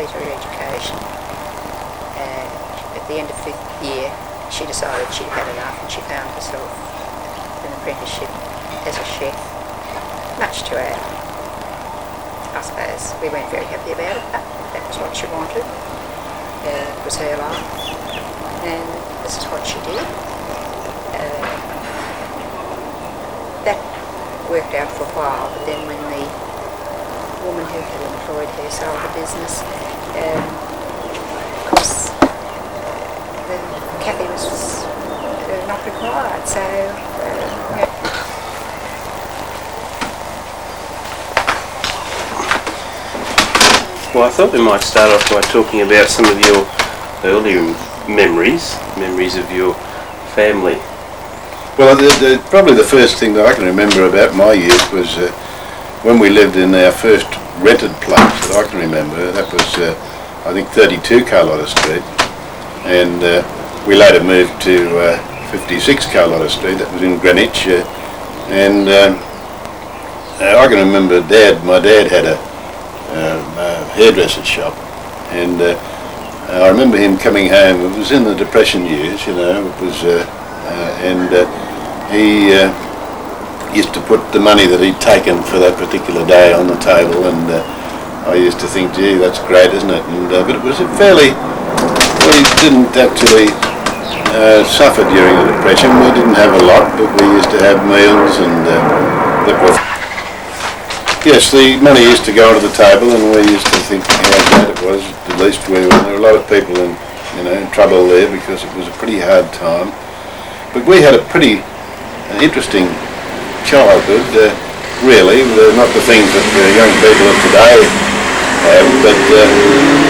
complete her education. At the end of 5th year, she decided she'd had enough and she found herself an apprenticeship as a chef, much to our, I suppose, we weren't very happy about it, but that was what she wanted. It was her life, and this is what she did. That worked out for a while, but then when the woman who had employed her sold the business, of course, the cafe was not required, so Well, I thought we might start off by talking about some of your earlier memories of your family. Well, probably the first thing that I can remember about my youth was when we lived in our first rented place that I can remember. That was, I think, 32 Carlotta Street, and we later moved to 56 Carlotta Street. That was in Greenwich, and I can remember my dad had a hairdresser's shop, and I remember him coming home. It was in the Depression years, you know. It was, and he used to put the money that he'd taken for that particular day on the table, and I used to think, gee, that's great, isn't it? And but it was a fairly, we didn't actually suffer during the Depression. We didn't have a lot, but we used to have meals, and that was. Yes, the money used to go onto the table, and we used to think how bad it was. At least there were a lot of people in trouble there because it was a pretty hard time. But we had a pretty interesting childhood, really. Not the things that young people of today have, but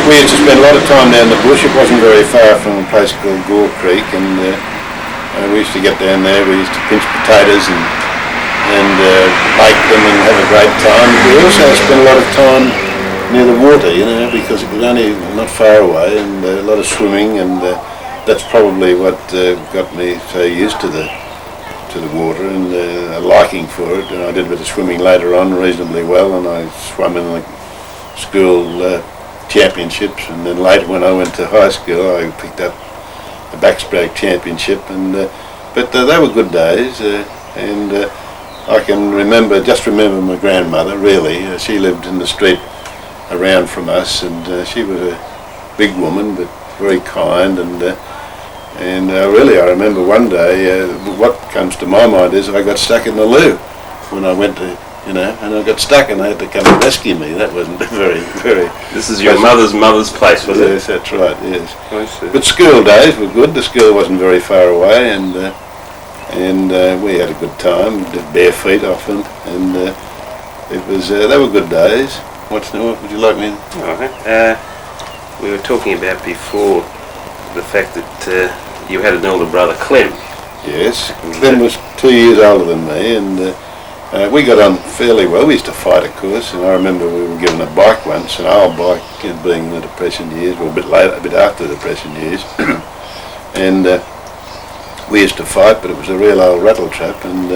we used to spend a lot of time down the bush. It wasn't very far from a place called Gore Creek, and we used to get down there. We used to pinch potatoes and bake them and have a great time. We also spent a lot of time near the water, you know, because it was only not far away, and a lot of swimming, and that's probably what got me so used to the water and a liking for it. And I did a bit of swimming later on reasonably well, and I swam in the school championships, and then later when I went to high school I picked up a backstroke championship, and but they were good days, and I can remember my grandmother, really. She lived in the street around from us, and she was a big woman, but very kind, and really I remember one day, what comes to my mind is I got stuck in the loo when I went to, and I got stuck and they had to come and rescue me. That wasn't very, very... This is your mother's place, was it? Yes, that's right, yes. I see. But school days were good. The school wasn't very far away, and we had a good time, did bare feet often, and it was, they were good days. What would you like me to... We were talking about before the fact that you had an elder brother, Clem. Yes, Clem was 2 years older than me, and we got on fairly well. We used to fight, of course, and I remember we were given a bike once, an old bike, being in the Depression years, or a bit later, a bit after the Depression years, and we used to fight, but it was a real old rattle trap, and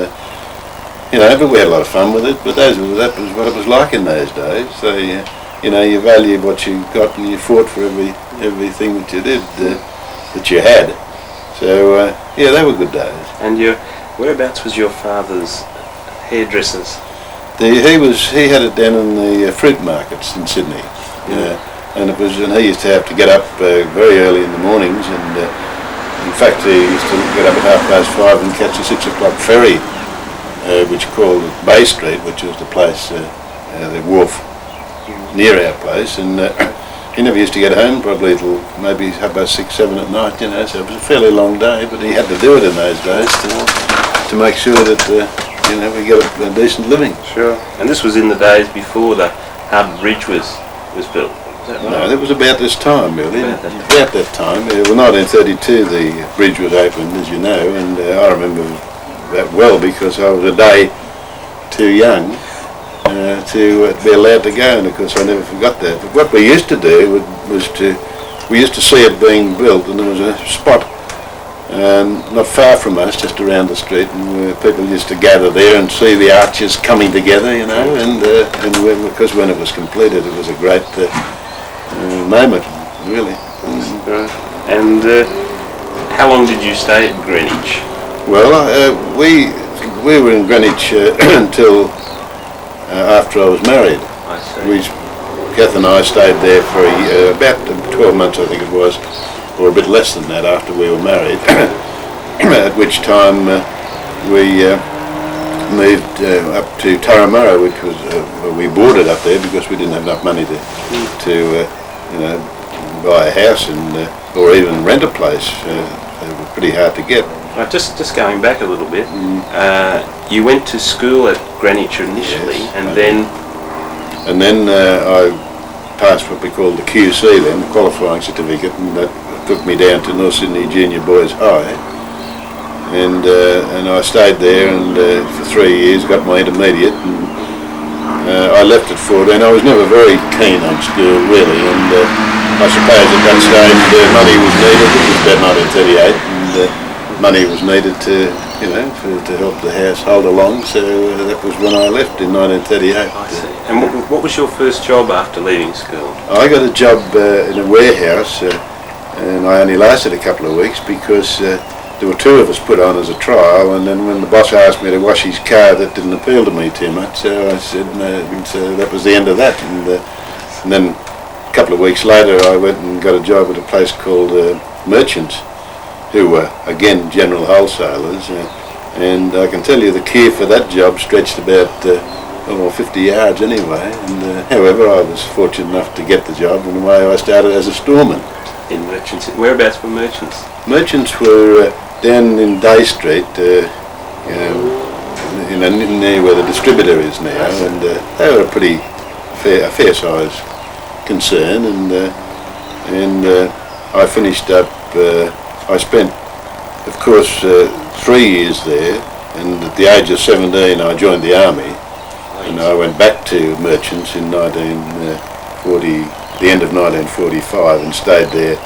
but we had a lot of fun with it. But that was what it was like in those days. So you valued what you got, and you fought for everything that you did, that you had. So they were good days. And whereabouts was your father's hairdressers? He had it down in the fruit markets in Sydney. And he used to have to get up very early in the mornings, and in fact, he used to get up at 5:30 and catch a 6 o'clock ferry, which called Bay Street, which was the place, the wharf near our place, and he never used to get home probably till maybe about 6, 7 at night, so it was a fairly long day, but he had to do it in those days to make sure that, we got a decent living. Sure. And this was in the days before the Harbour Bridge was built. Right? No, that was about this time, really. About that time. Well, 1932 the bridge was opened, as you know, and I remember that well because I was a day too young to be allowed to go, and of course I never forgot that. But what we used to do we used to see it being built, and there was a spot not far from us, just around the street, and people used to gather there and see the arches coming together, and because when it was completed, it was a great name it, really. Right. And how long did you stay at Greenwich? Well, we were in Greenwich until after I was married. I see. Kath and I stayed there for about 12 months, I think it was, or a bit less than that after we were married, at which time we moved up to Turramurra, which was, we bought it up there because we didn't have enough money to buy a house or even rent a place. They were pretty hard to get. Right, just going back a little bit, you went to school at Greenwich initially, Yes, and then... And then I passed what we called the QC then, the qualifying certificate, and that took me down to North Sydney Junior Boys High. And I stayed there and for 3 years, got my intermediate, and I left at 14. I was never very keen on school really, and I suppose at that stage money was needed. It was about 1938, and money was needed to help the household along, so that was when I left in 1938. I see. And what was your first job after leaving school? I got a job in a warehouse, and I only lasted a couple of weeks because there were two of us put on as a trial, and then when the boss asked me to wash his car, that didn't appeal to me too much, so I said no, so that was the end of that. And then a couple of weeks later I went and got a job at a place called Merchants, who were again general wholesalers, and I can tell you the queue for that job stretched about 50 yards anyway, and however I was fortunate enough to get the job, and away I started as a storeman. In Merchants? Whereabouts were Merchants? Merchants were down in Day Street, near where the distributor is now, and they were a pretty fair size concern, and I finished up. I spent, of course, 3 years there, and at the age of 17 I joined the army, and I went back to Merchants in the end of 1945, and stayed there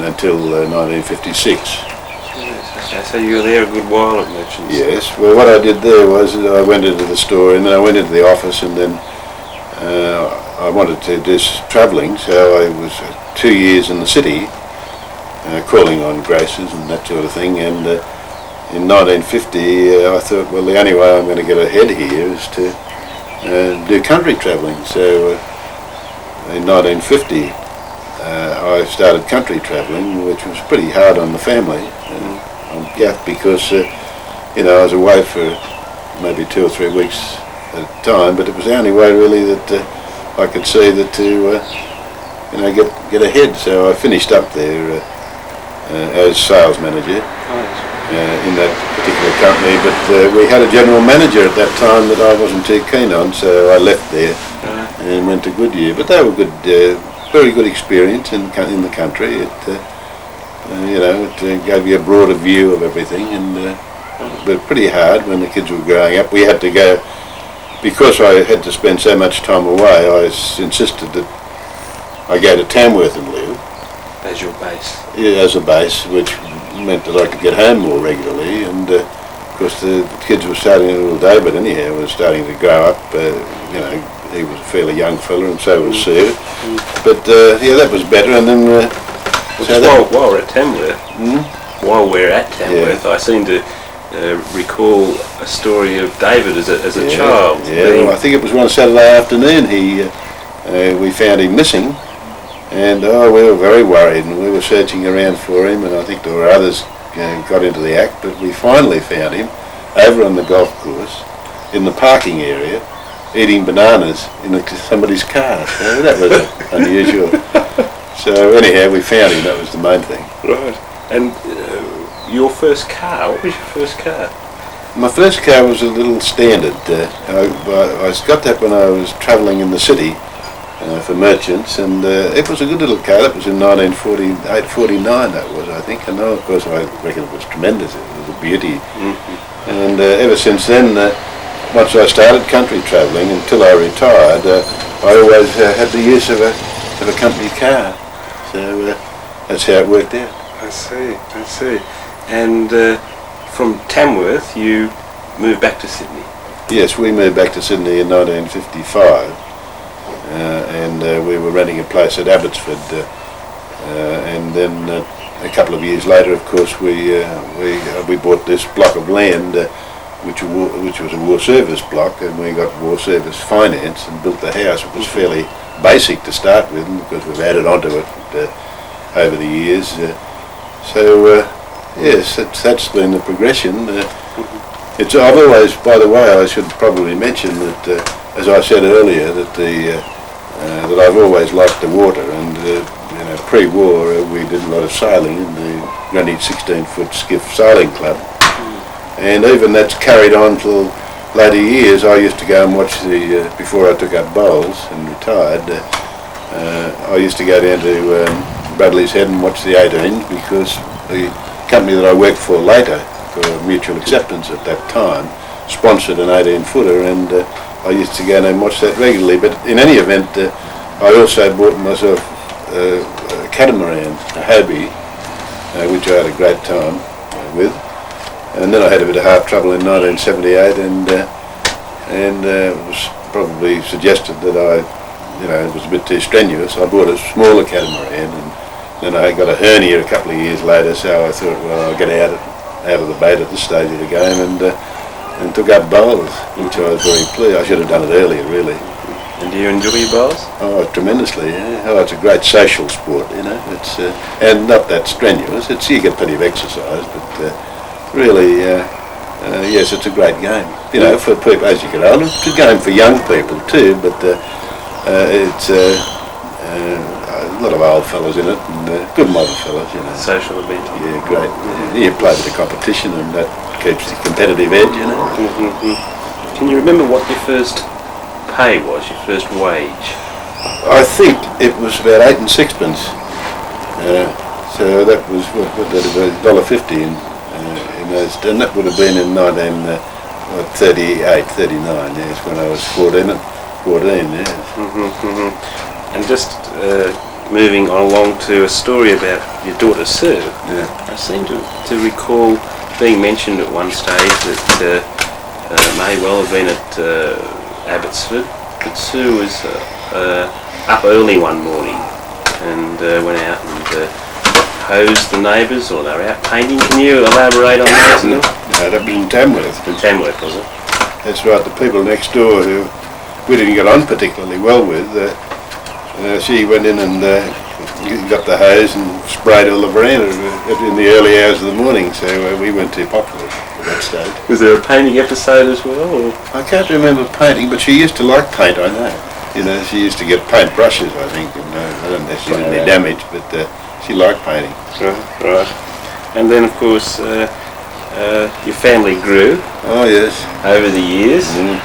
until 1956. Okay, so you were there a good while at Merchants? Yes, well what I did there was I went into the store, and then I went into the office, and then I wanted to do travelling, so I was 2 years in the city, calling on graces and that sort of thing, and in 1950 I thought, well, the only way I'm going to get ahead here is to do country travelling. So in 1950 I started country travelling, which was pretty hard on the family, on Gaff, because I was away for maybe 2 or 3 weeks at a time, but it was the only way really that I could see that to get ahead. So I finished up there as sales manager in that particular company, but we had a general manager at that time that I wasn't too keen on, so I left there and went to Goodyear. But they were good, very good experience in the country. It gave you a broader view of everything, but pretty hard when the kids were growing up. We had to go, because I had to spend so much time away, I insisted that I go to Tamworth and live. As your base? Yeah, as a base, which meant that I could get home more regularly, and of course the kids were starting, little David anyhow was starting to grow up. He was a fairly young fella, and so was Sue. But that was better. And then while we're at Tamworth, I seem to recall a story of David as a child. Yeah, well, I think it was one Saturday afternoon. We found him missing. And we were very worried, and we were searching around for him, and I think there were others got into the act, but we finally found him over on the golf course in the parking area, eating bananas in somebody's car. So that was unusual. So anyhow, we found him. That was the main thing. Right. And your first car, what was your first car? My first car was a little Standard. I got that when I was travelling in the city for Merchants, and it was a good little car. That was in 1948, 49 that was, I think, and of course I reckon it was tremendous. It was a beauty. Mm-hmm. And ever since then, once I started country travelling until I retired, I always had the use of a company car, so that's how it worked out. I see. And from Tamworth you moved back to Sydney? Yes, we moved back to Sydney in 1955. and we were renting a place at Abbotsford, and then a couple of years later, of course, we bought this block of land, which was a war service block, and we got war service finance and built the house. It was fairly basic to start with, because we've added onto it over the years. Yes, that's been the progression. I've always, by the way, I should probably mention that, as I said earlier, that that I've always liked the water, and pre-war we did a lot of sailing in the Greenwich 16-foot skiff sailing club, and even that's carried on till later years. I used to go and watch before I took up bowls and retired. I used to go down to Bradley's Head and watch the 18s, because the company that I worked for later, for Mutual Acceptance at that time, sponsored an 18-footer, and I used to go and watch that regularly. But in any event, I also bought myself a catamaran, a Hobie, which I had a great time with. And then I had a bit of heart trouble in 1978, and it was probably suggested that it was a bit too strenuous. I bought a smaller catamaran, and then I got a hernia a couple of years later, so I thought, well, I'll get out of the boat at this stage of the game, and took up bowls, which I was very pleased. I should have done it earlier, really. And do you enjoy your bowls? Oh, tremendously, yeah. Oh, it's a great social sport, It's and not that strenuous. You get plenty of exercise, but really, yes, it's a great game. For people as you get older. It's a game for young people too, but it's a lot of old fellas in it, and good modern fellas, Social event. Yeah, great. Yeah, you play a bit of competition, and that keeps the competitive edge, Can you remember what your first pay was, your first wage? I think it was about 8 and 6pence. So that was what that was, $1.50 in those, and that would have been in 1938, 39. Yes, when I was 14. Yes. And just moving along to a story about your daughter Sue. Yeah. I seem to recall being mentioned at one stage that may well have been at Abbotsford, that Sue was up early one morning and went out and hosed the neighbours, or they were out painting. Can you elaborate on that? No, that was in Tamworth. In Tamworth, was it? That's right. The people next door, who we didn't get on particularly well with, she went in and got the hose and sprayed all the veranda in the early hours of the morning, so we weren't too popular at that stage. Was there a painting episode as well? Or? I can't remember painting, but she used to like paint, I know. She used to get paint brushes, I think, and I don't know if she did any damage, but she liked painting. Right. And then, of course, your family grew. Oh, yes. Over the years. Mm.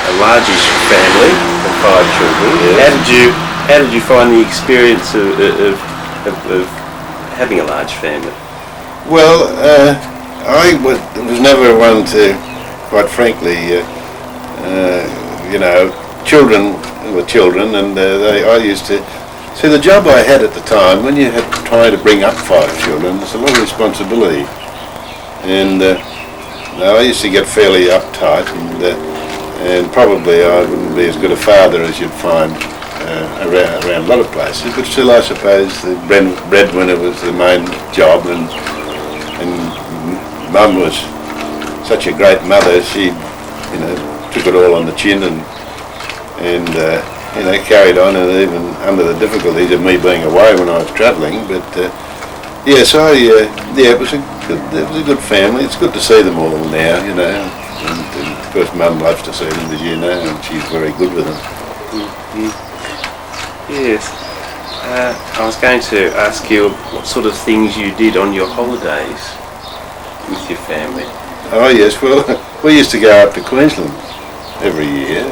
A largish family of 5 children. Yes. How did you find the experience of having a large family? Well, I was never one to, quite frankly, children were children, and I used to see the job I had at the time. When you had to try to bring up 5 children, there's a lot of responsibility, and I used to get fairly uptight, and probably I wouldn't be as good a father as you'd find around a lot of places. But still, I suppose the breadwinner was the main job, and Mum was such a great mother. She, took it all on the chin and carried on, and even under the difficulties of me being away when I was travelling. But yes, it was a good family. It's good to see them all now, and of course Mum loves to see them, as you know, and she's very good with them. Mm-hmm. Yes. I was going to ask you what sort of things you did on your holidays with your family. Oh yes, well, we used to go up to Queensland every year,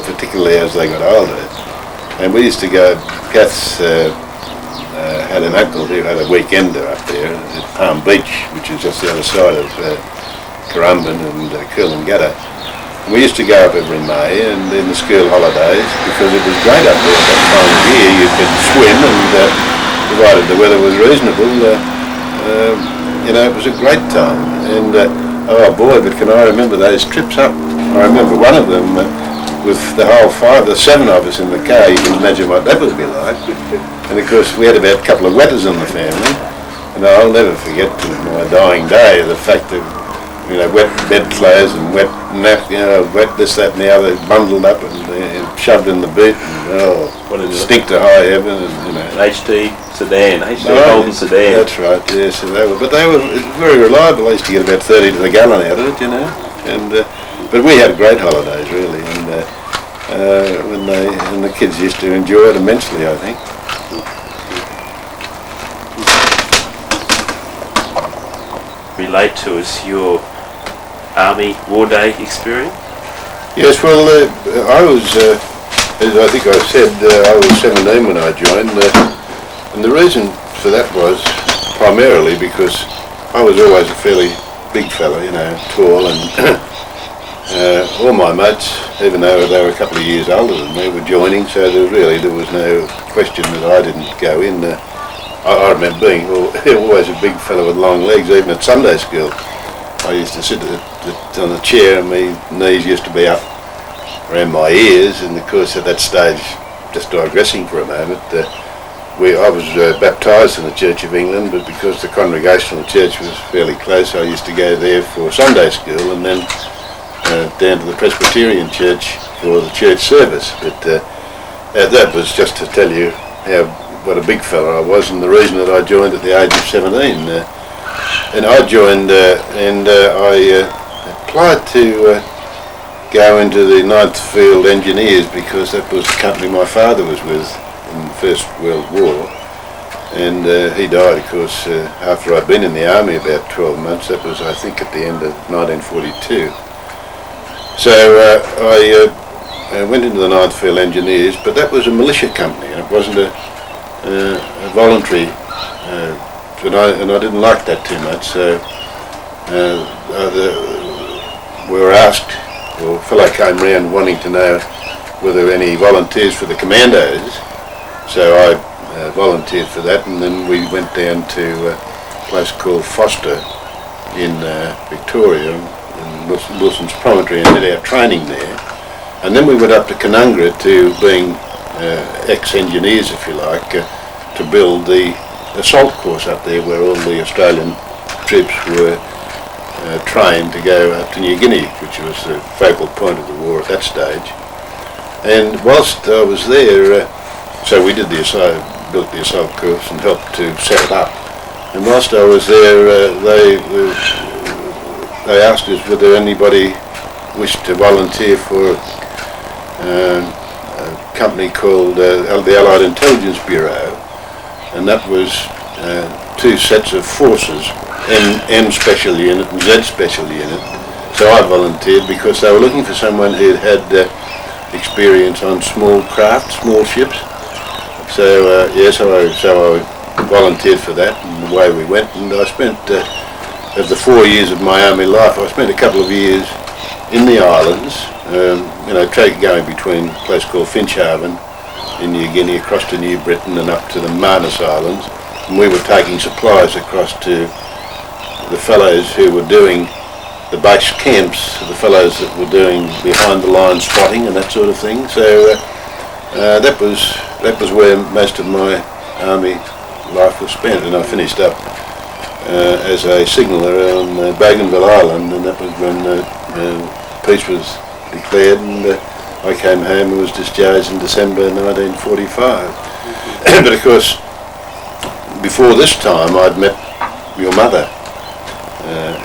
particularly as they got older. And we used to go, Kath's had an uncle who had a weekender up there at Palm Beach, which is just the other side of Currumbin and Coolangatta. And we used to go up every May and in the school holidays, because it was great up there at that time of year. You could swim, and provided the weather was reasonable, it was a great time. And oh boy, but can I remember those trips up. I remember one of them, with the whole the 7 of us in the car, you can imagine what that would be like. And of course we had about a couple of wetters in the family, and I'll never forget to my dying day the fact that, wet bedclothes and wet wet this, that and the other, bundled up and shoved in the boot, and What is it? stink to high heaven, and HD sedan, HD Holden sedan. That's right, yeah. So they were very reliable. I used to get about 30 to the gallon out of it, and but we had great holidays really, and when the kids used to enjoy it immensely, I think. Relate to us your Army War Day experience? Yes, well, I was, as I think I said, I was 17 when I joined, and the reason for that was primarily because I was always a fairly big fella, tall, and all my mates, even though they were a couple of years older than me, were joining, so there was no question that I didn't go in. I remember being always a big fella with long legs, even at Sunday school. I used to sit on a chair and my knees used to be up around my ears, and of course at that stage, just digressing for a moment, I was baptised in the Church of England, but because the Congregational Church was fairly close, I used to go there for Sunday school and then down to the Presbyterian Church for the church service. But that was just to tell you what a big fella I was, and the reason that I joined at the age of 17. And I joined and I applied to go into the 9th Field Engineers because that was the company my father was with in the First World War, and he died, of course, after I'd been in the army about 12 months. That was, I think, at the end of 1942. So I went into the 9th Field Engineers, but that was a militia company, and it wasn't a voluntary, and I didn't like that too much. So we were asked, or a fellow came round wanting to know whether any volunteers for the commandos. So I volunteered for that, and then we went down to a place called Foster in Victoria, in Wilson's Promontory, and did our training there. And then we went up to Canungra to being ex-engineers, if you like, to build the assault course up there where all the Australian troops were trained to go up to New Guinea, which was the focal point of the war at that stage. And whilst I was there, so we did built the assault course and helped to set it up. And whilst I was there, they asked us whether anybody wished to volunteer for a company called the Allied Intelligence Bureau, and that was 2 sets of forces, M Special Unit and Z Special Unit. So I volunteered because they were looking for someone who had experience on small craft, small ships. So so I volunteered for that, and away we went. And I spent, of the 4 years of my army life, I spent a couple of years in the islands, going between a place called Finchhaven in New Guinea, across to New Britain and up to the Manus Islands. And we were taking supplies across to the fellows who were doing the base camps, the fellows that were doing behind the line spotting and that sort of thing. So that was where most of my army life was spent, and I finished up as a signaller on Bougainville Island, and that was when peace was declared, and I came home and was discharged in December 1945. But of course, before this time I'd met your mother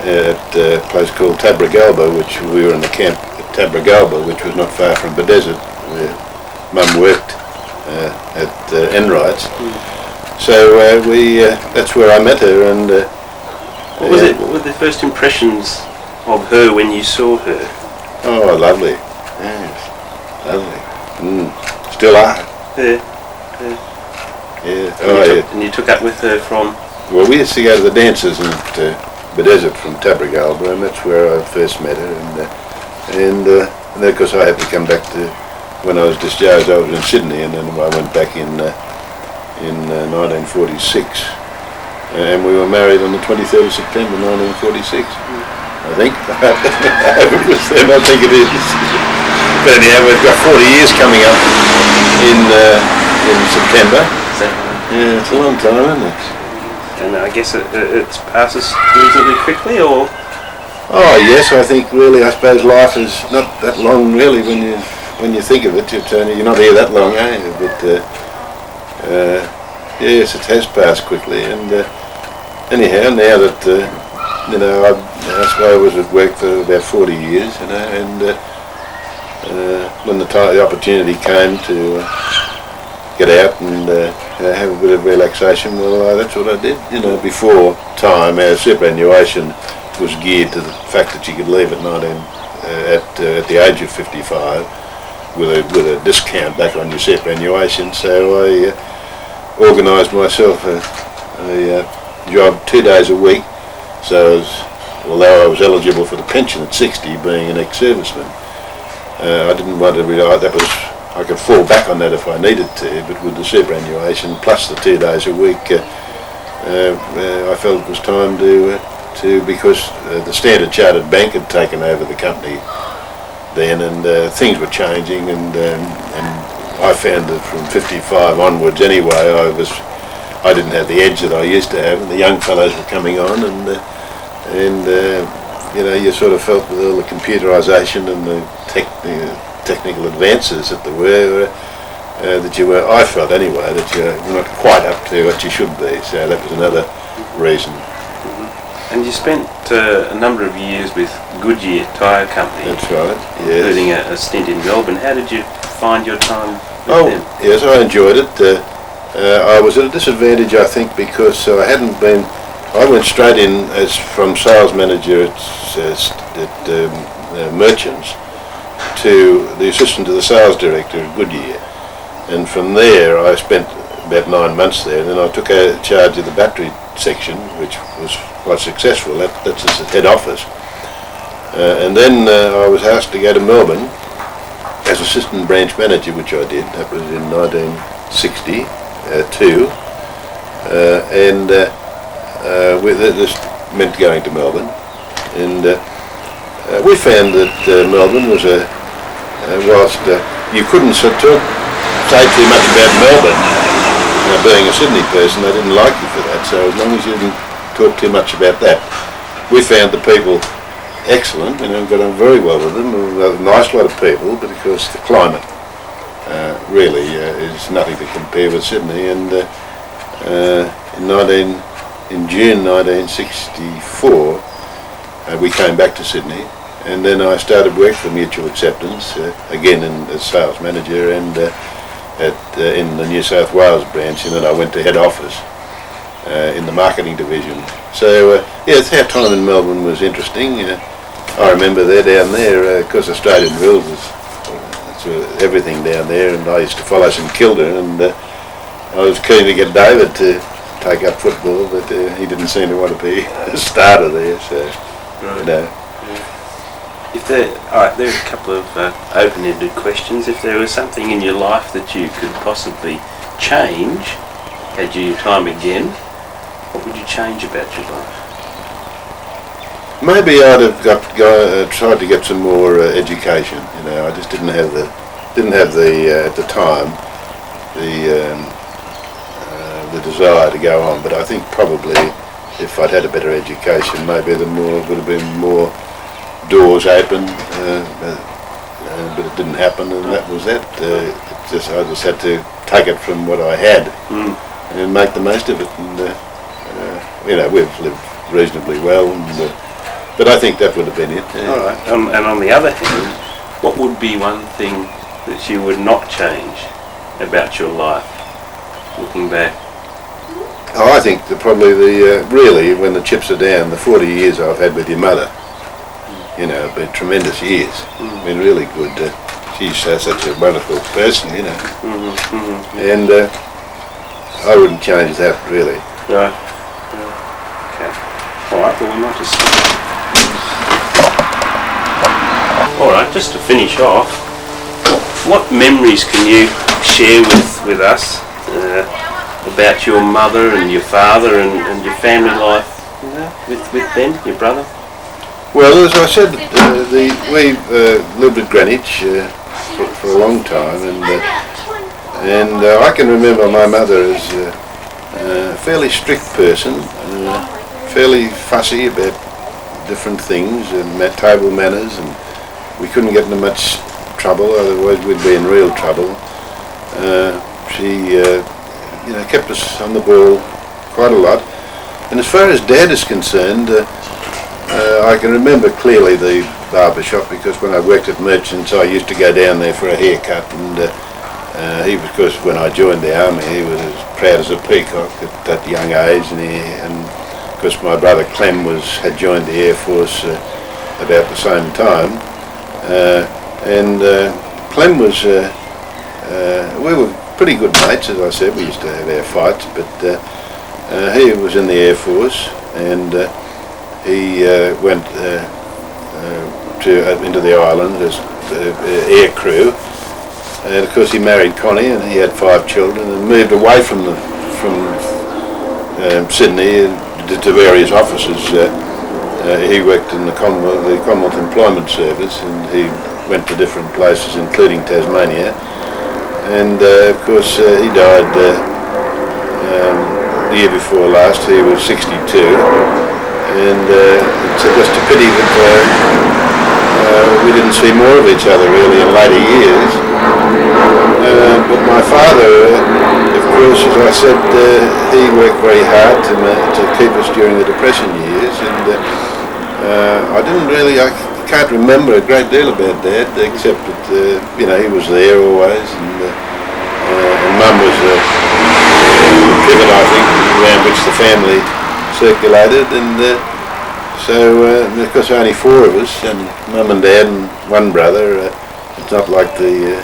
at a place called Tabragalba, which we were in the camp at Tabragalba, which was not far from Bedesert, where Mum worked at Enrights. So that's where I met her. And what were the first impressions of her when you saw her? Oh, lovely. Yes, lovely. Still are. Yeah. Yeah. And you took up with her from? Well, we used to go to the dances at Bedesert from Tabragalba, and that's where I first met her. And then, of course, I had to come back to, when I was discharged, I was in Sydney, and then I went back in 1946. And we were married on the 23rd of September 1946, I think. I hope it was then, I think it is. But anyhow, we've got 40 years coming up in September. Is that right? Yeah, it's a long time, isn't it? And I guess it passes reasonably quickly, or? Oh yes, I think really, I suppose life is not that long really when you think of it. You're not here that long, are you? But yes, it has passed quickly. And anyhow, now that I suppose I was at work for about 40 years, and when the opportunity came to get out and have a bit of relaxation, well, that's what I did. Before time, our superannuation was geared to the fact that you could leave at at the age of 55 with a discount back on your superannuation. So I organised myself a job 2 days a week. So although I was eligible for the pension at 60, being an ex-serviceman, I didn't want to retire. I could fall back on that if I needed to, but with the superannuation plus the 2 days a week, I felt it was time because the Standard Chartered Bank had taken over the company then, and things were changing, and I found that from 55 onwards anyway, I didn't have the edge that I used to have, and the young fellows were coming on, and you sort of felt with all the computerisation and the technical advances that there were, I felt anyway, that you were not quite up to what you should be. So that was another reason. And you spent a number of years with Goodyear Tyre Company. That's right, yes. Including a stint in Melbourne. How did you find your time with them? Yes, I enjoyed it. I was at a disadvantage, I think, because I went straight in from sales manager at Merchants to the assistant to the sales director at Goodyear. And from there I spent about 9 months there, and then I took charge of the battery section, which was quite successful. That's the head office. And then I was asked to go to Melbourne as assistant branch manager, which I did. That was in 1962. This meant going to Melbourne. And we found that Melbourne was whilst you couldn't say too much about Melbourne, being a Sydney person, they didn't like you for that. So as long as you didn't talk too much about that, we found the people excellent, got on very well with them. A nice lot of people, but of course the climate really is nothing to compare with Sydney. And in June 1964, we came back to Sydney, and then I started work for Mutual Acceptance again as sales manager, and in the New South Wales branch, and then I went to head office in the marketing division. So our time in Melbourne was interesting. I remember down there, because Australian rules is everything down there, and I used to follow St Kilda, and I was keen to get David to take up football, but he didn't seem to want to be a starter there. So, right. There are a couple of open-ended questions. If there was something in your life that you could possibly change, had you your time again, what would you change about your life? Maybe I'd have tried to get some more education. I just didn't have the at the time the desire to go on. But I think probably if I'd had a better education, maybe there would have been more doors open. But it didn't happen, and that was that. I just had to take it from what I had and make the most of it. And we've lived reasonably well. But I think that would have been it. All right. And on the other hand, what would be one thing that you would not change about your life, looking back? I think probably really when the chips are down, the 40 years I've had with your mother, have been tremendous years. Been really good. She's such a wonderful person, And I wouldn't change that really. Right. Okay. All right. Well, we might just. All right. Just to finish off, what memories can you share with us about your mother and your father and your family life with them, your brother? Well, as I said, we lived at Greenwich for a long time, and I can remember my mother as a fairly strict person, fairly fussy about different things and table manners, and we couldn't get into much trouble, otherwise we'd be in real trouble. She kept us on the ball quite a lot. And as far as Dad is concerned, I can remember clearly the barber shop, because when I worked at Merchants I used to go down there for a haircut, and he was, of course, when I joined the army, he was as proud as a peacock at that young age, and of course my brother Clem had joined the Air Force about the same time, and Clem was, we were pretty good mates, as I said. We used to have our fights, but he was in the Air Force, and he went into the island as air crew, and of course he married Connie, and he had 5 children, and moved away from Sydney to various offices. He worked in the Commonwealth Employment Service, and he went to different places, including Tasmania, and of course he died the year before last. He was 62, and it's just a pity that we didn't see more of each other really in later years. But my father, of course, as I said, he worked very hard to keep us during the Depression years, and I can't remember a great deal about Dad, except that he was there always, and Mum was the pivot, I think, around which the family circulated, and so of course only 4 of us, and Mum and Dad and one brother. It's not like the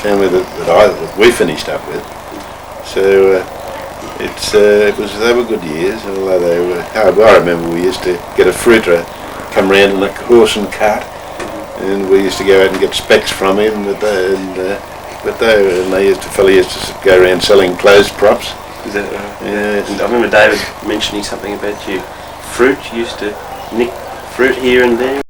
family that we finished up with. So they were good years. Although they were, I remember we used to get a fruiterer come round in a horse and cart, and we used to go out and get specs from him. But fella used to go around selling clothes props. Is that right? Yes. And I remember David mentioning something about you fruit. You used to nick fruit here and there.